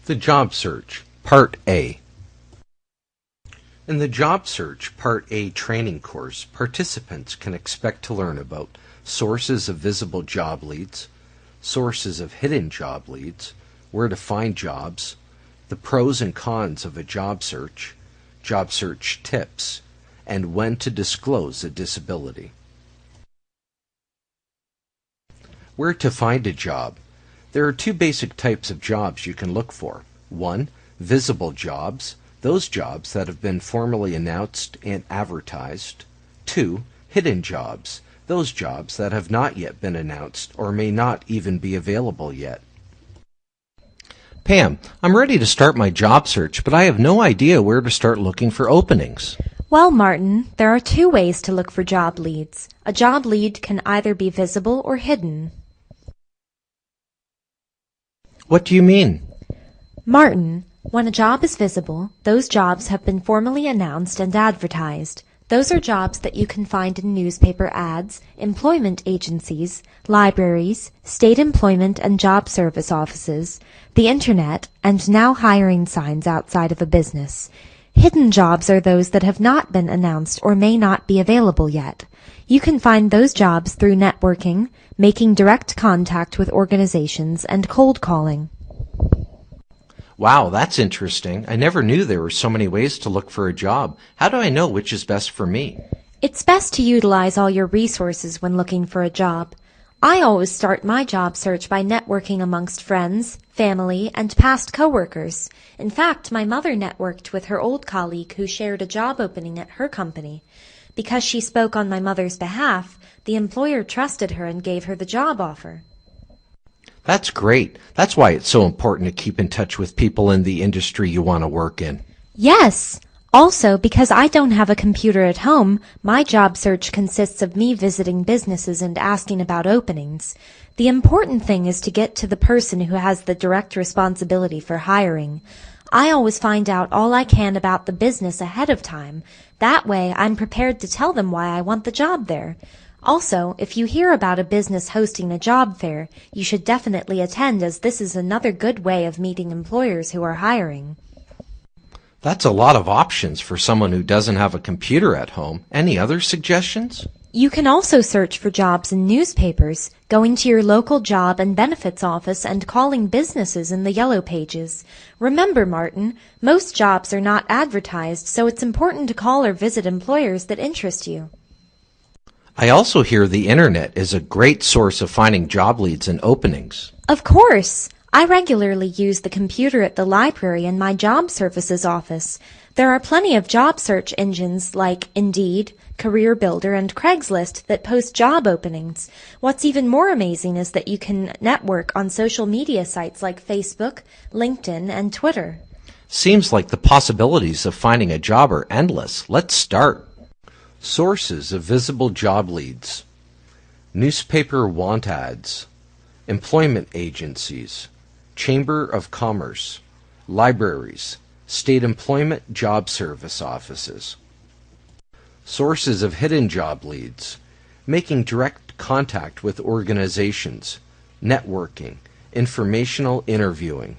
The Job Search, Part A. In the Job Search Part A training course, participants can expect to learn about sources of visible job leads, sources of hidden job leads, where to find jobs, the pros and cons of a job search tips, and when to disclose a disability. Where to find a job. There are two basic types of jobs you can look for. 1. Visible jobs, those jobs that have been formally announced and advertised. 2. Hidden jobs, those jobs that have not yet been announced or may not even be available yet. Pam, I'm ready to start my job search, but I have no idea where to start looking for openings. Well, Martin, there are two ways to look for job leads. A job lead can either be visible or hidden. What do you mean? Martin, when a job is visible, those jobs have been formally announced and advertised. Those are jobs that you can find in newspaper ads, employment agencies, libraries, state employment and job service offices, the internet, and now hiring signs outside of a business. Hidden jobs are those that have not been announced or may not be available yet. You can find those jobs through networking, making direct contact with organizations, and cold calling. Wow, that's interesting. I never knew there were so many ways to look for a job. How do I know which is best for me? It's best to utilize all your resources when looking for a job. I always start my job search by networking amongst friends, family, and past coworkers. In fact, my mother networked with her old colleague who shared a job opening at her company. Because she spoke on my mother's behalf, the employer trusted her and gave her the job offer. That's great. That's why it's so important to keep in touch with people in the industry you want to work in. Yes. Also, because I don't have a computer at home, my job search consists of me visiting businesses and asking about openings. The important thing is to get to the person who has the direct responsibility for hiring. I always find out all I can about the business ahead of time. That way, I'm prepared to tell them why I want the job there. Also, if you hear about a business hosting a job fair, you should definitely attend, as this is another good way of meeting employers who are hiring. That's a lot of options for someone who doesn't have a computer at home. Any other suggestions? You can also search for jobs in newspapers, going to your local job and benefits office and calling businesses in the yellow pages. Remember, Martin, most jobs are not advertised, so it's important to call or visit employers that interest you. I also hear the internet is a great source of finding job leads and openings. Of course! I regularly use the computer at the library and my job services office. There are plenty of job search engines like Indeed, Career Builder, and Craigslist that post job openings. What's even more amazing is that you can network on social media sites like Facebook, LinkedIn, and Twitter. Seems like the possibilities of finding a job are endless. Let's start. Sources of visible job leads. Newspaper want ads. Employment agencies. Chamber of Commerce. Libraries. State employment job service offices. Sources of hidden job leads. Making direct contact with organizations. Networking. Informational interviewing.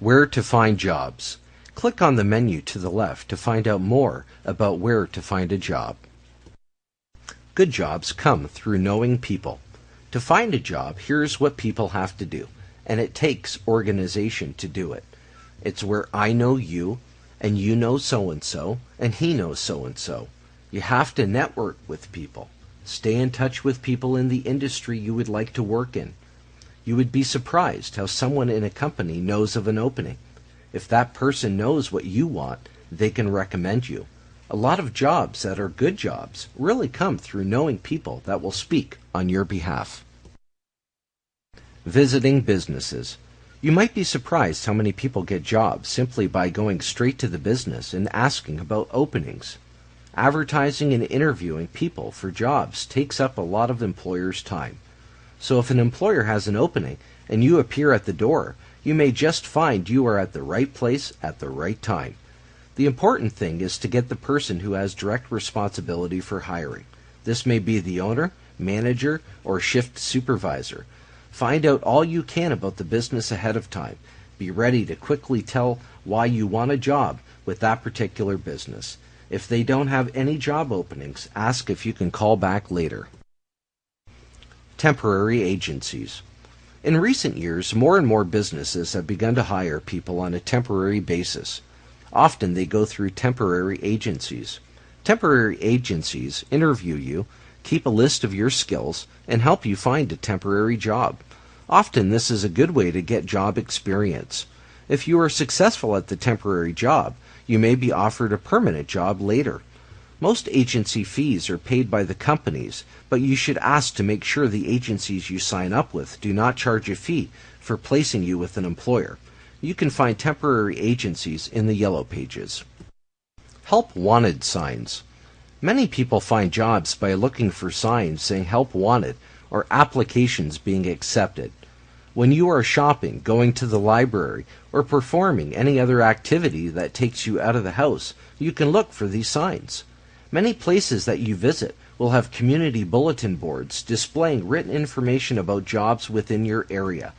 Where to find jobs. Click on the menu to the left to find out more about where to find a job. Good jobs come through knowing people. To find a job, here's what people have to do, and it takes organization to do it. It's where I know you, and you know so-and-so, and he knows so-and-so. You have to network with people. Stay in touch with people in the industry you would like to work in. You would be surprised how someone in a company knows of an opening. If that person knows what you want, they can recommend you. A lot of jobs that are good jobs really come through knowing people that will speak on your behalf. Visiting businesses. You might be surprised how many people get jobs simply by going straight to the business and asking about openings. Advertising and interviewing people for jobs takes up a lot of employers' time. So if an employer has an opening and you appear at the door, you may just find you are at the right place at the right time. The important thing is to get the person who has direct responsibility for hiring. This may be the owner, manager, or shift supervisor. Find out all you can about the business ahead of time. Be ready to quickly tell why you want a job with that particular business. If they don't have any job openings, ask if you can call back later. Temporary agencies. In recent years, more and more businesses have begun to hire people on a temporary basis. Often they go through temporary agencies. Temporary agencies interview you, keep a list of your skills, and help you find a temporary job. Often this is a good way to get job experience. If you are successful at the temporary job, you may be offered a permanent job later. Most agency fees are paid by the companies, but you should ask to make sure the agencies you sign up with do not charge a fee for placing you with an employer. You can find temporary agencies in the Yellow Pages. Help Wanted signs. Many people find jobs by looking for signs saying Help Wanted or applications being accepted. When you are shopping, going to the library, or performing any other activity that takes you out of the house, you can look for these signs. Many places that you visit will have community bulletin boards displaying written information about jobs within your area.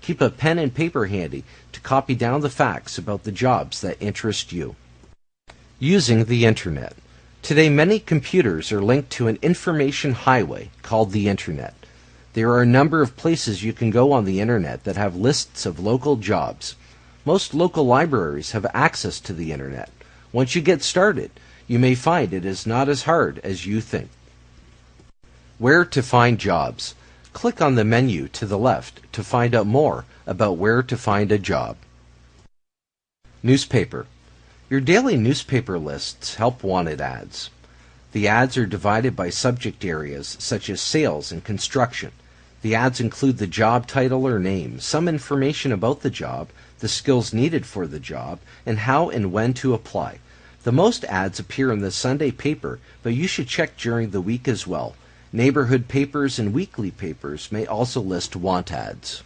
Keep a pen and paper handy to copy down the facts about the jobs that interest you. Using the Internet. Today, many computers are linked to an information highway called the Internet. There are a number of places you can go on the Internet that have lists of local jobs. Most local libraries have access to the Internet. Once you get started, you may find it is not as hard as you think. Where to find jobs. Click on the menu to the left to find out more about where to find a job. Newspaper. Your daily newspaper lists help wanted ads. The ads are divided by subject areas such as sales and construction. The ads include the job title or name, some information about the job, the skills needed for the job, and how and when to apply. The most ads appear in the Sunday paper, but you should check during the week as well. Neighborhood papers and weekly papers may also list want ads.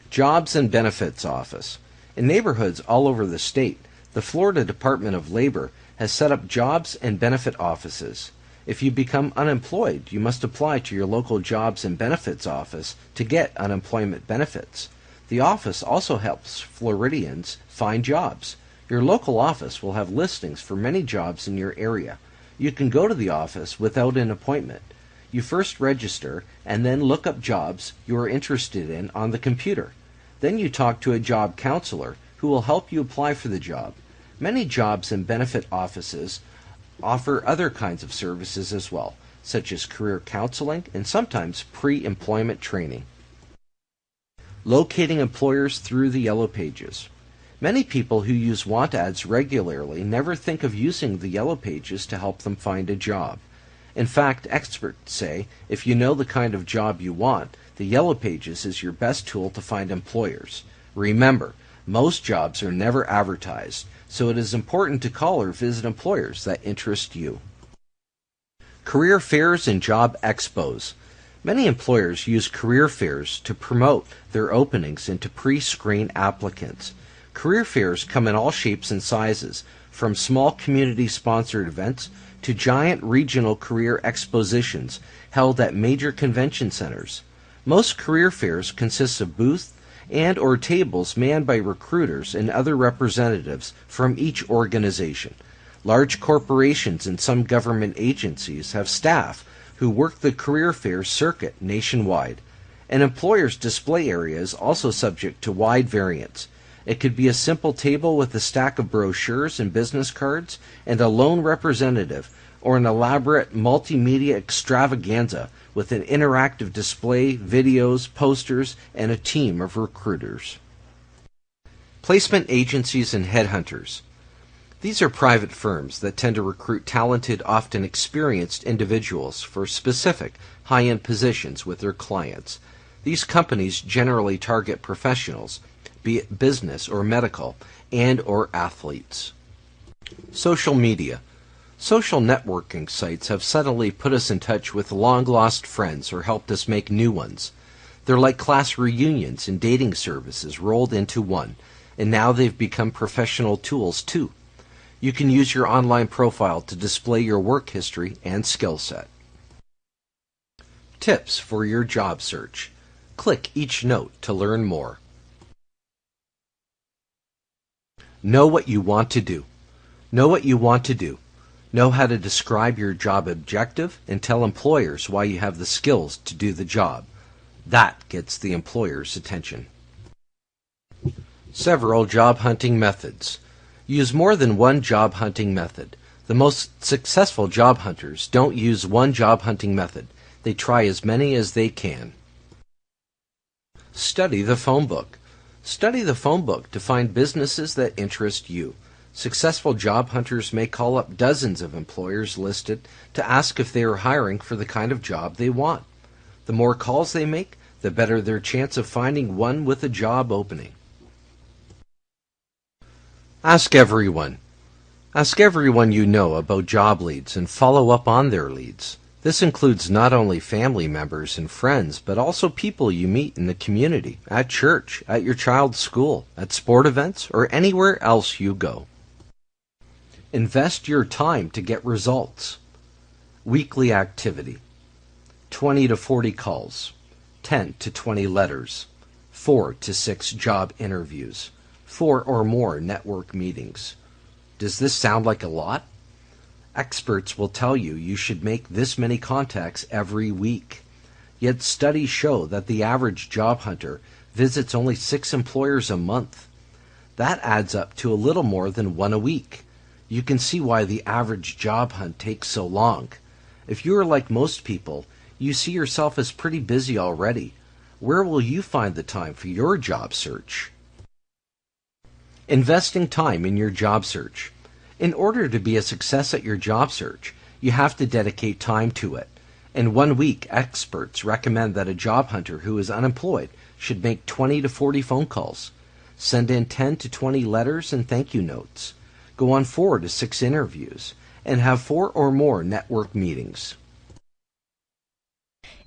Jobs and Benefits Office. In neighborhoods all over the state, the Florida Department of Labor has set up jobs and benefit offices. If you become unemployed, you must apply to your local jobs and benefits office to get unemployment benefits. The office also helps Floridians find jobs. Your local office will have listings for many jobs in your area. You can go to the office without an appointment. You first register and then look up jobs you are interested in on the computer. Then you talk to a job counselor who will help you apply for the job. Many jobs and benefit offices offer other kinds of services as well, such as career counseling and sometimes pre-employment training. Locating employers through the Yellow Pages. Many people who use want ads regularly never think of using the Yellow Pages to help them find a job. In fact, experts say if you know the kind of job you want, the Yellow Pages is your best tool to find employers. Remember, most jobs are never advertised, so it is important to call or visit employers that interest you. Career fairs and job expos. Many employers use career fairs to promote their openings and to pre-screen applicants. Career fairs come in all shapes and sizes, from small community-sponsored events to giant regional career expositions held at major convention centers. Most career fairs consist of booths and or tables manned by recruiters and other representatives from each organization. Large corporations and some government agencies have staff who work the career fair circuit nationwide. An employer's display area is also subject to wide variance. It could be a simple table with a stack of brochures and business cards and a lone representative, or an elaborate multimedia extravaganza with an interactive display, videos, posters, and a team of recruiters. Placement agencies and headhunters. These are private firms that tend to recruit talented, often experienced individuals for specific high-end positions with their clients. These companies generally target professionals, be it business or medical, and or athletes. Social media. Social networking sites have suddenly put us in touch with long-lost friends or helped us make new ones. They're like class reunions and dating services rolled into one, and now they've become professional tools too. You can use your online profile to display your work history and skill set. Tips for your job search. Click each note to learn more. Know what you want to do. Know what you want to do. Know how to describe your job objective and tell employers why you have the skills to do the job. That gets the employer's attention. Several job hunting methods. Use more than one job hunting method. The most successful job hunters don't use one job hunting method. They try as many as they can. Study the phone book. Study the phone book to find businesses that interest you. Successful job hunters may call up dozens of employers listed to ask if they are hiring for the kind of job they want. The more calls they make, the better their chance of finding one with a job opening. Ask everyone. Ask everyone you know about job leads and follow up on their leads. This includes not only family members and friends, but also people you meet in the community, at church, at your child's school, at sport events, or anywhere else you go. Invest your time to get results. Weekly activity. 20 to 40 calls. 10 to 20 letters. 4 to 6 job interviews. 4 or more network meetings. Does this sound like a lot? Experts will tell you you should make this many contacts every week. Yet studies show that the average job hunter visits only 6 employers a month. That adds up to a little more than 1 a week. You can see why the average job hunt takes so long. If you are like most people, you see yourself as pretty busy already. Where will you find the time for your job search? Investing time in your job search. In order to be a success at your job search, you have to dedicate time to it. In 1 week, experts recommend that a job hunter who is unemployed should make 20 to 40 phone calls, send in 10 to 20 letters and thank you notes, go on 4 to 6 interviews, and have 4 or more network meetings.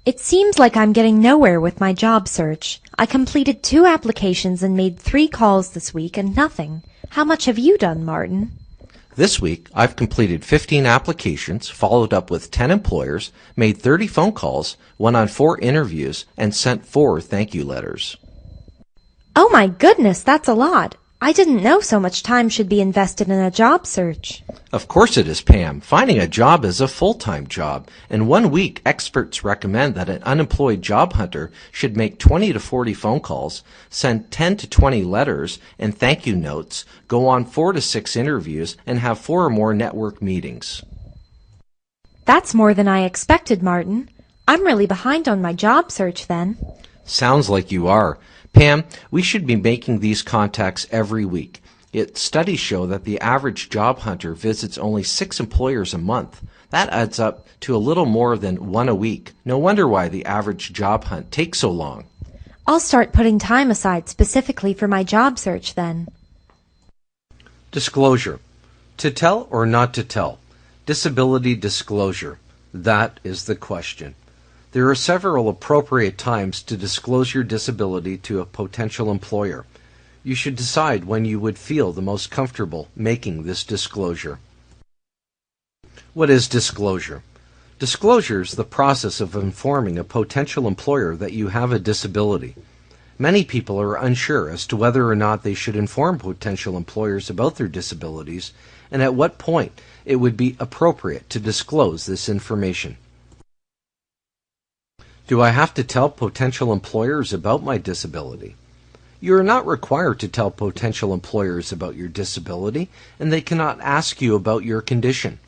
It seems like I'm getting nowhere with my job search. I completed 2 applications and made 3 calls this week and nothing. How much have you done, Martin? This week, I've completed 15 applications, followed up with 10 employers, made 30 phone calls, went on 4 interviews, and sent 4 thank you letters. Oh my goodness, that's a lot. I didn't know so much time should be invested in a job search. Of course it is, Pam. Finding a job is a full-time job. In 1 week, experts recommend that an unemployed job hunter should make 20 to 40 phone calls, send 10 to 20 letters and thank you notes, go on 4 to 6 interviews, and have 4 or more network meetings. That's more than I expected, Martin. I'm really behind on my job search then. Sounds like you are. Pam, we should be making these contacts every week. Yet studies show that the average job hunter visits only 6 employers a month. That adds up to a little more than 1 a week. No wonder why the average job hunt takes so long. I'll start putting time aside specifically for my job search then. Disclosure. To tell or not to tell? Disability disclosure. That is the question. There are several appropriate times to disclose your disability to a potential employer. You should decide when you would feel the most comfortable making this disclosure. What is disclosure? Disclosure is the process of informing a potential employer that you have a disability. Many people are unsure as to whether or not they should inform potential employers about their disabilities and at what point it would be appropriate to disclose this information. Do I have to tell potential employers about my disability? You are not required to tell potential employers about your disability, and they cannot ask you about your condition.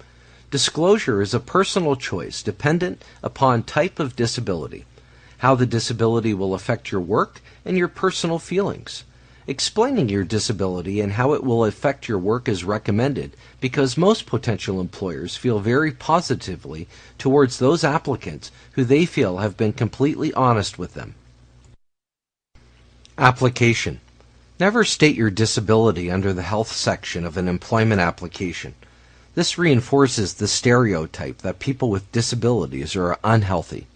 Disclosure is a personal choice dependent upon type of disability, how the disability will affect your work, and your personal feelings. Explaining your disability and how it will affect your work is recommended because most potential employers feel very positively towards those applicants who they feel have been completely honest with them. Application. Never state your disability under the health section of an employment application. This reinforces the stereotype that people with disabilities are unhealthy.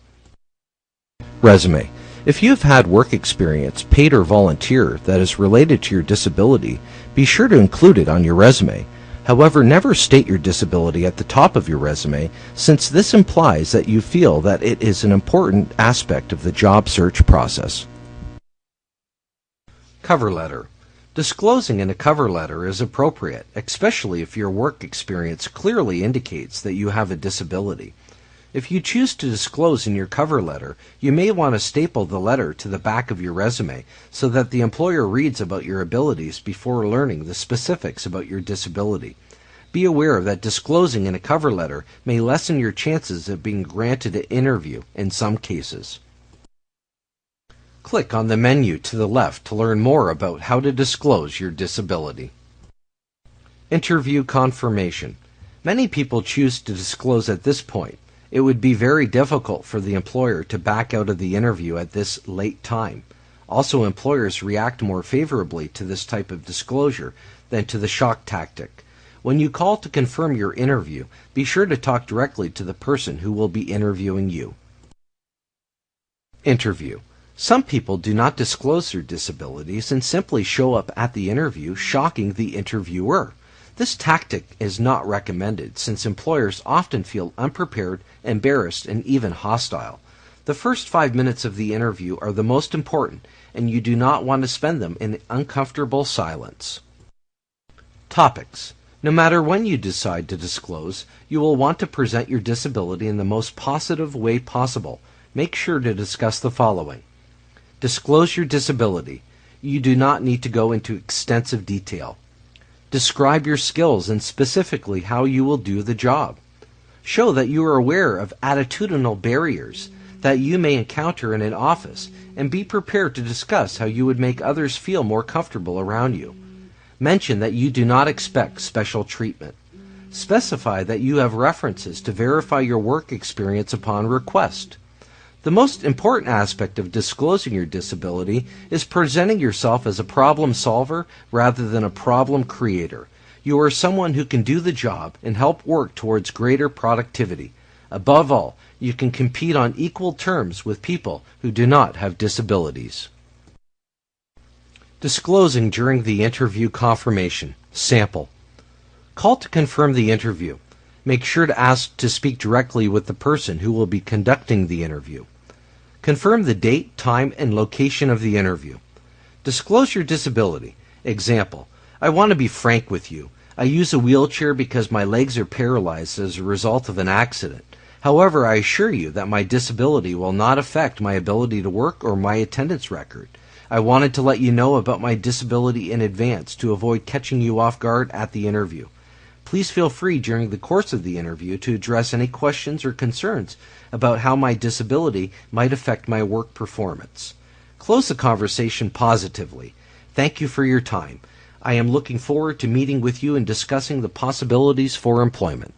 Resume. If you have had work experience, paid or volunteer, that is related to your disability, be sure to include it on your resume. However, never state your disability at the top of your resume, since this implies that you feel that it is an important aspect of the job search process. Cover letter. Disclosing in a cover letter is appropriate, especially if your work experience clearly indicates that you have a disability. If you choose to disclose in your cover letter, you may want to staple the letter to the back of your resume so that the employer reads about your abilities before learning the specifics about your disability. Be aware that disclosing in a cover letter may lessen your chances of being granted an interview in some cases. Click on the menu to the left to learn more about how to disclose your disability. Interview confirmation. Many people choose to disclose at this point. It would be very difficult for the employer to back out of the interview at this late time. Also, employers react more favorably to this type of disclosure than to the shock tactic. When you call to confirm your interview, be sure to talk directly to the person who will be interviewing you. Interview. Some people do not disclose their disabilities and simply show up at the interview, shocking the interviewer. This tactic is not recommended since employers often feel unprepared, embarrassed, and even hostile. The first 5 minutes of the interview are the most important, and you do not want to spend them in uncomfortable silence. Topics. No matter when you decide to disclose, you will want to present your disability in the most positive way possible. Make sure to discuss the following. Disclose your disability. You do not need to go into extensive detail. Describe your skills and specifically how you will do the job. Show that you are aware of attitudinal barriers that you may encounter in an office and be prepared to discuss how you would make others feel more comfortable around you. Mention that you do not expect special treatment. Specify that you have references to verify your work experience upon request. The most important aspect of disclosing your disability is presenting yourself as a problem solver rather than a problem creator. You are someone who can do the job and help work towards greater productivity. Above all, you can compete on equal terms with people who do not have disabilities. Disclosing during the interview confirmation. Sample. Call to confirm the interview. Make sure to ask to speak directly with the person who will be conducting the interview. Confirm the date, time, and location of the interview. Disclose your disability. Example, I want to be frank with you. I use a wheelchair because my legs are paralyzed as a result of an accident. However, I assure you that my disability will not affect my ability to work or my attendance record. I wanted to let you know about my disability in advance to avoid catching you off guard at the interview. Please feel free during the course of the interview to address any questions or concerns about how my disability might affect my work performance. Close the conversation positively. Thank you for your time. I am looking forward to meeting with you and discussing the possibilities for employment.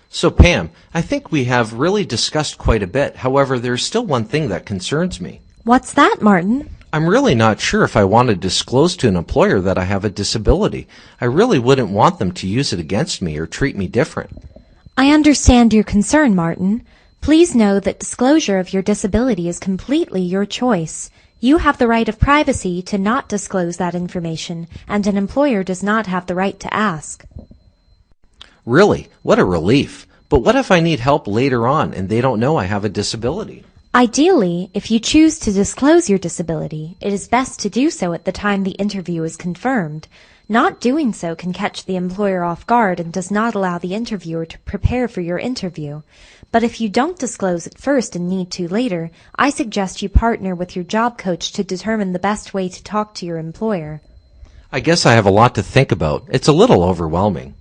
So Pam, I think we have really discussed quite a bit. However, there's still one thing that concerns me. What's that, Martin? I'm really not sure if I want to disclose to an employer that I have a disability. I really wouldn't want them to use it against me or treat me different. I understand your concern, Martin. Please know that disclosure of your disability is completely your choice. You have the right of privacy to not disclose that information, and an employer does not have the right to ask. Really? What a relief. But what if I need help later on and they don't know I have a disability? Ideally, if you choose to disclose your disability, it is best to do so at the time the interview is confirmed. Not doing so can catch the employer off guard and does not allow the interviewer to prepare for your interview. But if you don't disclose it first and need to later, I suggest you partner with your job coach to determine the best way to talk to your employer. I guess I have a lot to think about. It's a little overwhelming.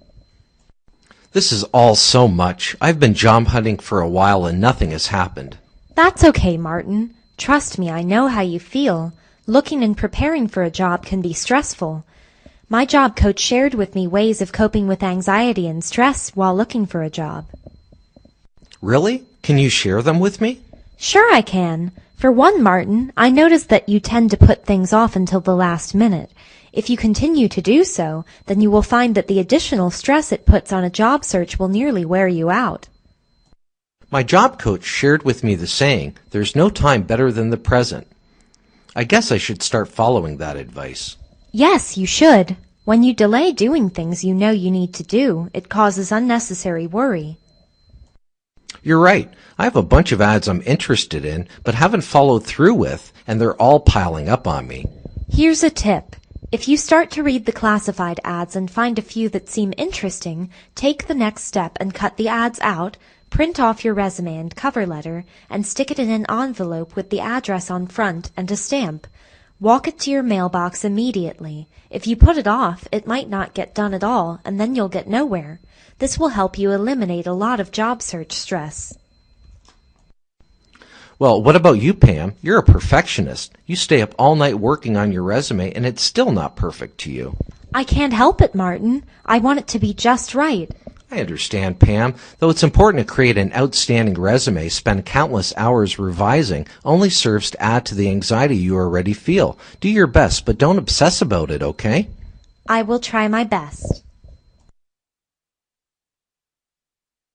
This is all so much. I've been job hunting for a while and nothing has happened. That's okay, Martin. Trust me, I know how you feel. Looking and preparing for a job can be stressful. My job coach shared with me ways of coping with anxiety and stress while looking for a job. Really? Can you share them with me? Sure I can. For one, Martin, I noticed that you tend to put things off until the last minute. If you continue to do so, then you will find that the additional stress it puts on a job search will nearly wear you out. My job coach shared with me the saying, there's no time better than the present. I guess I should start following that advice. Yes, you should. When you delay doing things you know you need to do, it causes unnecessary worry. You're right. I have a bunch of ads I'm interested in, but haven't followed through with, and they're all piling up on me. Here's a tip. If you start to read the classified ads and find a few that seem interesting, take the next step and cut the ads out, print off your resume and cover letter, and stick it in an envelope with the address on front and a stamp. Walk it to your mailbox immediately. If you put it off, it might not get done at all, and then you'll get nowhere. This will help you eliminate a lot of job search stress. Well, what about you, Pam? You're a perfectionist. You stay up all night working on your resume, and it's still not perfect to you. I can't help it, Martin. I want it to be just right. I understand, Pam. Though it's important to create an outstanding resume, spend countless hours revising only serves to add to the anxiety you already feel. Do your best, but don't obsess about it, okay? I will try my best.